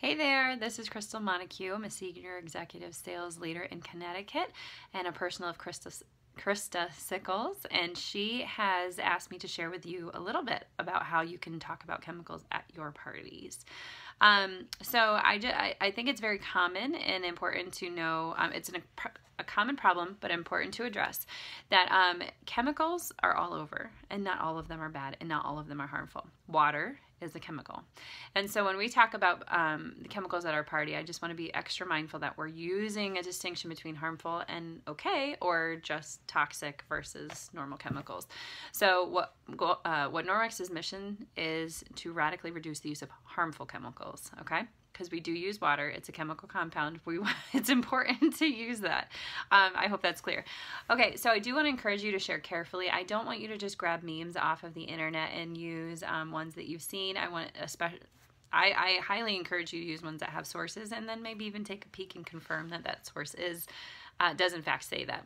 Hey there, this is Crystal Montague. I'm a Senior Executive Sales Leader in Connecticut and a personal of Krista Sickles, and she has asked me to share with you a little bit about how you can talk about chemicals at your parties. I think it's very common and important to know, it's a common problem, but important to address, that chemicals are all over, and not all of them are bad, and not all of them are harmful. Water is a chemical. And so when we talk about the chemicals at our party, I just want to be extra mindful that we're using a distinction between harmful and okay, or just toxic versus normal chemicals. So what Norwex's mission is to radically reduce the use of harmful chemicals, okay? Because we do use water. It's a chemical compound. It's important to use that. I hope that's clear. Okay, so I do want to encourage you to share carefully. I don't want you to just grab memes off of the internet and use ones that you've seen. I highly encourage you to use ones that have sources, and then maybe even take a peek and confirm that that source does in fact say that,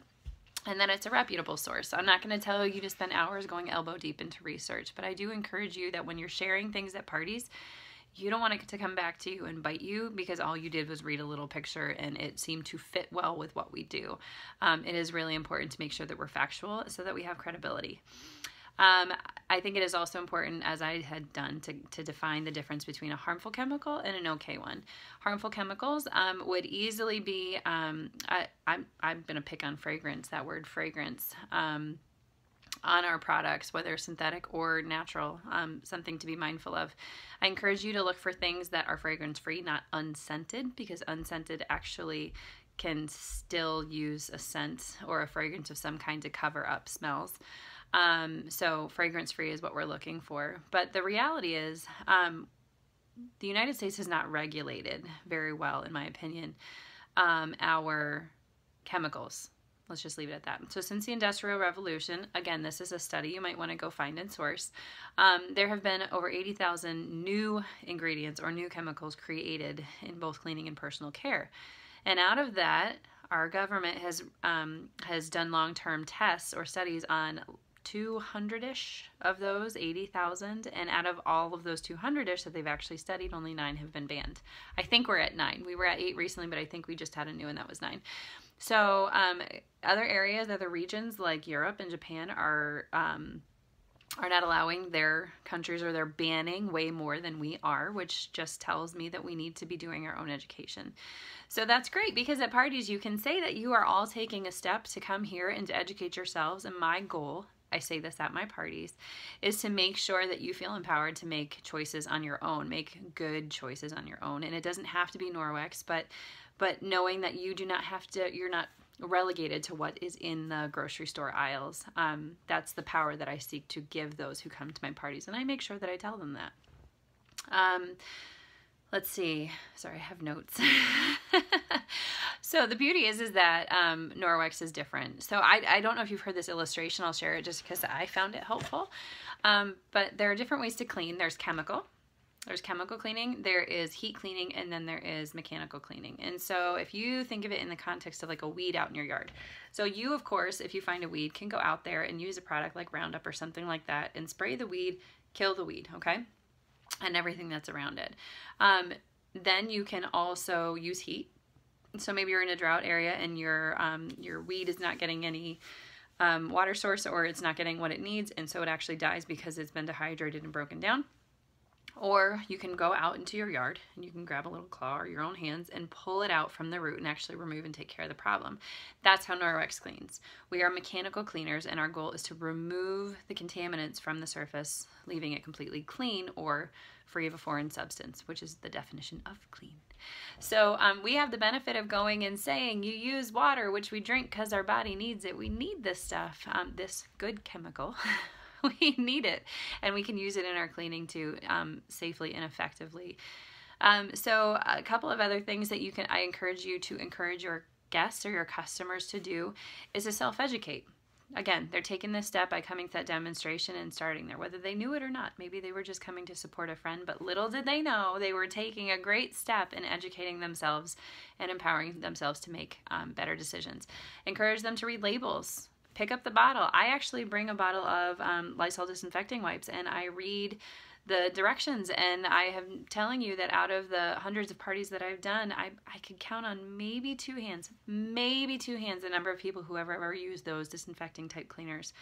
and that it's a reputable source. So I'm not going to tell you to spend hours going elbow deep into research, but I do encourage you that when you're sharing things at parties, you don't want it to come back to you and bite you because all you did was read a little picture and it seemed to fit well with what we do. It is really important to make sure that we're factual so that we have credibility. I think it is also important, as I had done, to define the difference between a harmful chemical and an okay one. Harmful chemicals would easily be, I'm going to pick on fragrance, that word fragrance, on our products, whether synthetic or natural, something to be mindful of. I encourage you to look for things that are fragrance-free, not unscented, because unscented actually can still use a scent or a fragrance of some kind to cover up smells. So fragrance-free is what we're looking for. But the reality is, the United States has not regulated very well, in my opinion, our chemicals. Let's just leave it at that. So since the Industrial Revolution, again, this is a study you might want to go find and source, there have been over 80,000 new ingredients or new chemicals created in both cleaning and personal care. And out of that, our government has done long-term tests or studies on 200-ish of those 80,000, and out of all of those 200-ish that they've actually studied, only 9 have been banned. I think we're at 9. We were at 8 recently, but I think we just had a new one that was 9. So other areas, other regions like Europe and Japan are not allowing their countries, or they're banning way more than we are, which just tells me that we need to be doing our own education. So that's great, because at parties you can say that you are all taking a step to come here and to educate yourselves, and my goal, I say this at my parties, is to make sure that you feel empowered to make choices on your own, make good choices on your own. And it doesn't have to be Norwex, but knowing that you do not have to, you're not relegated to what is in the grocery store aisles. That's the power that I seek to give those who come to my parties, and I make sure that I tell them that. Let's see. Sorry, I have notes. So the beauty is that Norwex is different. So I don't know if you've heard this illustration. I'll share it just because I found it helpful. But there are different ways to clean. There's chemical cleaning, there is heat cleaning, and then there is mechanical cleaning. And so if you think of it in the context of like a weed out in your yard. So you, of course, if you find a weed, can go out there and use a product like Roundup or something like that and spray the weed, kill the weed, okay? And everything that's around it. Then you can also use heat. So maybe you're in a drought area and your weed is not getting any water source, or it's not getting what it needs, and so it actually dies because it's been dehydrated and broken down. Or you can go out into your yard and you can grab a little claw or your own hands and pull it out from the root and actually remove and take care of the problem. That's how Norwex cleans. We are mechanical cleaners, and our goal is to remove the contaminants from the surface, leaving it completely clean or free of a foreign substance, which is the definition of clean. So we have the benefit of going and saying, you use water, which we drink because our body needs it. We need this stuff, this good chemical. We need it, and we can use it in our cleaning too, safely and effectively. So a couple of other things that I encourage you to encourage your guests or your customers to do is to self-educate. Again, they're taking this step by coming to that demonstration and starting there, whether they knew it or not. Maybe they were just coming to support a friend, but little did they know they were taking a great step in educating themselves and empowering themselves to make better decisions. Encourage them to read labels. Pick up the bottle. I actually bring a bottle of Lysol disinfecting wipes, and I read the directions. And I am telling you that out of the hundreds of parties that I've done, I could count on maybe two hands the number of people who have ever used those disinfecting type cleaners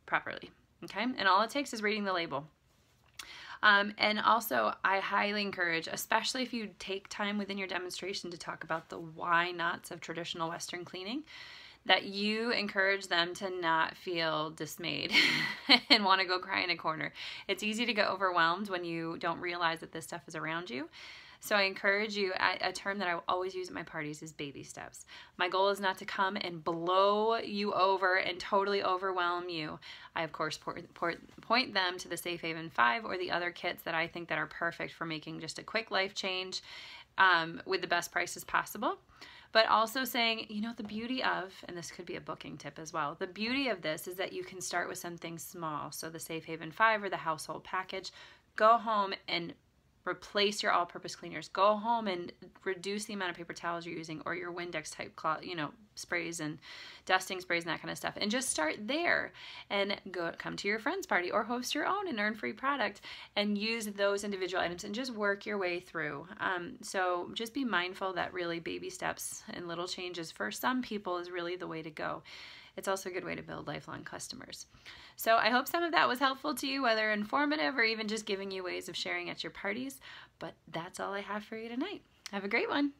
properly. Okay, and all it takes is reading the label. And also, I highly encourage, especially if you take time within your demonstration to talk about the why nots of traditional Western cleaning, that you encourage them to not feel dismayed and want to go cry in a corner. It's easy to get overwhelmed when you don't realize that this stuff is around you. So I encourage you, a term that I always use at my parties is baby steps. My goal is not to come and blow you over and totally overwhelm you. I, of course, point them to the Safe Haven 5 or the other kits that I think that are perfect for making just a quick life change with the best prices possible. But also saying, you know, the beauty of, and this could be a booking tip as well, the beauty of this is that you can start with something small. So the Safe Haven 5 or the household package, go home and replace your all-purpose cleaners. Go home and reduce the amount of paper towels you're using, or your Windex type cloth, you know, sprays and dusting sprays and that kind of stuff. And just start there and come to your friend's party or host your own and earn free product and use those individual items and just work your way through. So just be mindful that really baby steps and little changes for some people is really the way to go. It's also a good way to build lifelong customers. So I hope some of that was helpful to you, whether informative or even just giving you ways of sharing at your parties. But that's all I have for you tonight. Have a great one.